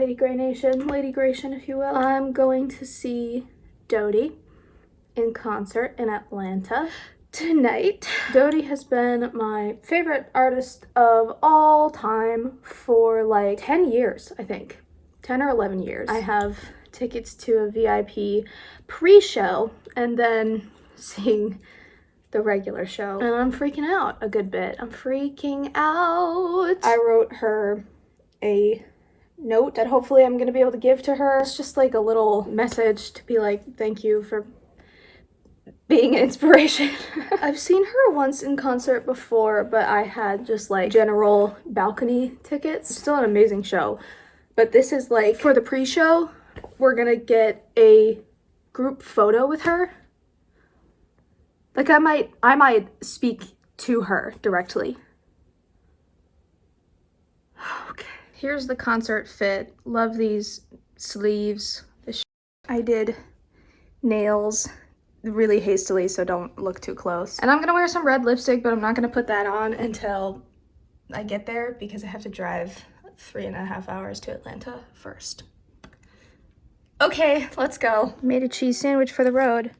Lady Grey Nation, Lady Gration, if you will. I'm going to see Dodie in concert in Atlanta tonight. Dodie has been my favorite artist of all time for like 10 years, I think. 10 or 11 years. I have tickets to a VIP pre-show and then seeing the regular show. And I'm freaking out a good bit. I'm freaking out. I wrote her a note that hopefully I'm gonna be able to give to her. It's just like a little message to be like, thank you for being an inspiration. I've seen her once in concert before, but I had just like general balcony tickets. Still an amazing show, but this is like for the pre-show. We're gonna get a group photo with her. Like I might speak to her directly. Okay. Here's the concert fit. Love these sleeves. I did nails really hastily, so don't look too close. And I'm gonna wear some red lipstick, but I'm not gonna put that on until I get there because I have to drive 3.5 hours to Atlanta first. Okay, let's go. Made a cheese sandwich for the road.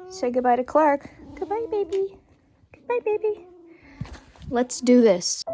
Say goodbye to Clark. Goodbye, baby. Goodbye, baby. Let's do this.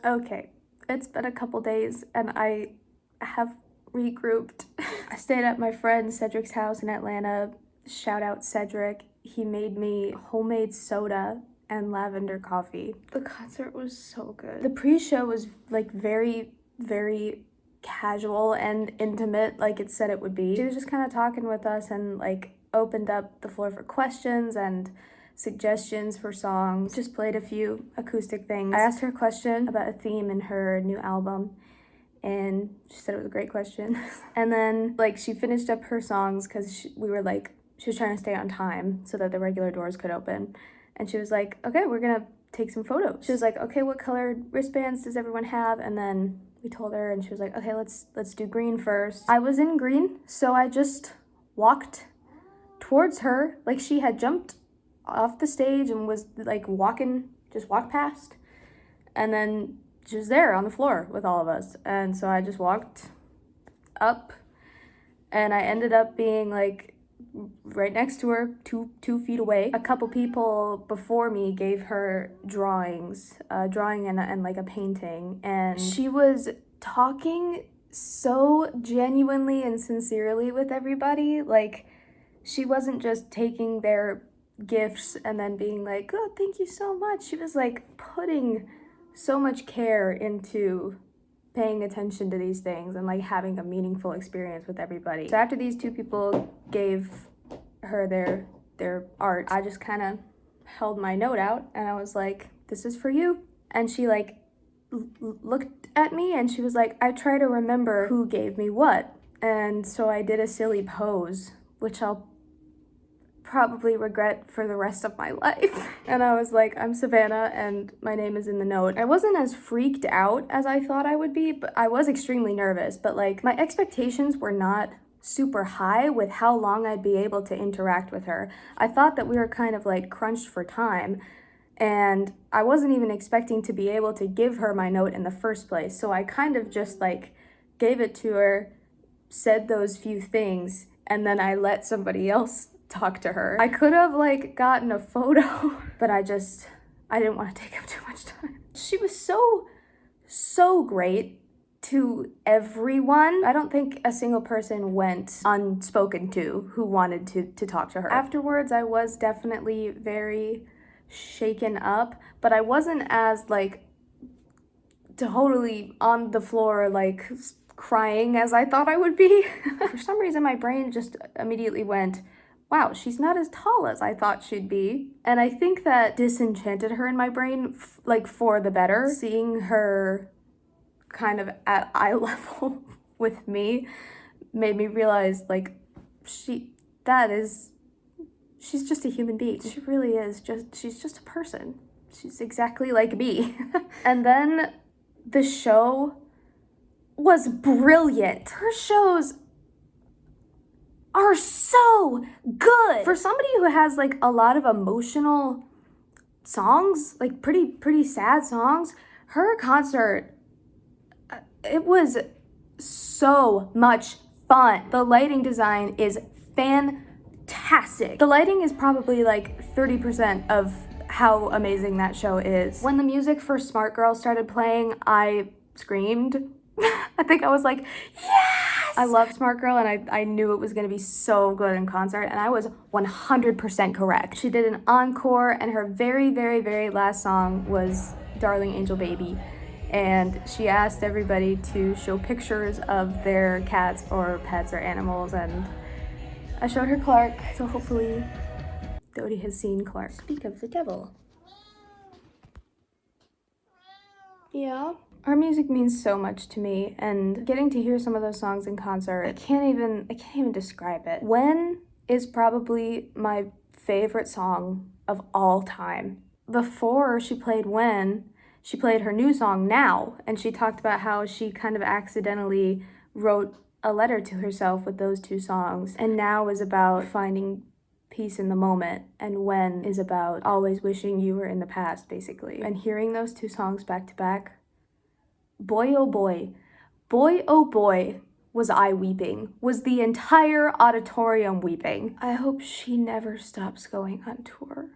Okay, it's been a couple days and I have regrouped. I stayed at my friend Cedric's house in Atlanta. Shout out Cedric. He made me homemade soda and lavender coffee. The concert was so good. The pre-show was like very, very casual and intimate like it said it would be. She was just kind of talking with us and like opened up the floor for questions and suggestions for songs. Just played a few acoustic things. I asked her a question about a theme in her new album and she said it was a great question. And then like she finished up her songs because she was trying to stay on time so that the regular doors could open. And she was like, okay, we're gonna take some photos. She was like, okay, what colored wristbands does everyone have? And then we told her and she was like, okay, let's do green first. I was in green, so I just walked towards her like she had jumped off the stage and was like just walked past. And then she was there on the floor with all of us. And so I just walked up and I ended up being like right next to her, two feet away. A couple people before me gave her drawings, drawing and like a painting. And she was talking so genuinely and sincerely with everybody. Like she wasn't just taking their gifts and then being like, oh, thank you so much. She was like putting so much care into paying attention to these things and like having a meaningful experience with everybody. So after these two people gave her their art, I just kind of held my note out and I was like, this is for you. And she like looked at me and she was like, I try to remember who gave me what. And so I did a silly pose, which I'll probably regret for the rest of my life. And I was like, I'm Savannah and my name is in the note. I wasn't as freaked out as I thought I would be, but I was extremely nervous. But like my expectations were not super high with how long I'd be able to interact with her. I thought that we were kind of like crunched for time and I wasn't even expecting to be able to give her my note in the first place. So I kind of just like gave it to her, said those few things, and then I let somebody else talk to her. I could have like gotten a photo, but I didn't want to take up too much time. She was so great to everyone. I don't think a single person went unspoken to who wanted to talk to her. Afterwards, I was definitely very shaken up, but I wasn't as like totally on the floor like crying as I thought I would be. For some reason, my brain just immediately went, wow, she's not as tall as I thought she'd be. And I think that disenchanted her in my brain, like, for the better. Seeing her kind of at eye level with me made me realize, like, she's just a human being. She really is she's just a person. She's exactly like me. And then the show was brilliant. Her shows are so good. For somebody who has, like, a lot of emotional songs, like pretty sad songs, her concert, it was so much fun. The lighting design is fantastic. The lighting is probably like 30% of how amazing that show is. When the music for Smart Girl started playing, I screamed. I think I was like, yes! I love Smart Girl, and I knew it was gonna be so good in concert, and I was 100% correct. She did an encore, and her very, very, very last song was Darling Angel Baby. And she asked everybody to show pictures of their cats or pets or animals, and I showed her Clark, so hopefully Dodie has seen Clark. Speak of the devil. Yeah. Her music means so much to me, and getting to hear some of those songs in concert, I can't even describe it. When is probably my favorite song of all time. Before she played When, she played her new song Now, and she talked about how she kind of accidentally wrote a letter to herself with those two songs. And Now is about finding peace in the moment, and When is about always wishing you were in the past, basically. And hearing those two songs back to back, boy oh boy, was I weeping. Was the entire auditorium weeping. I hope she never stops going on tour.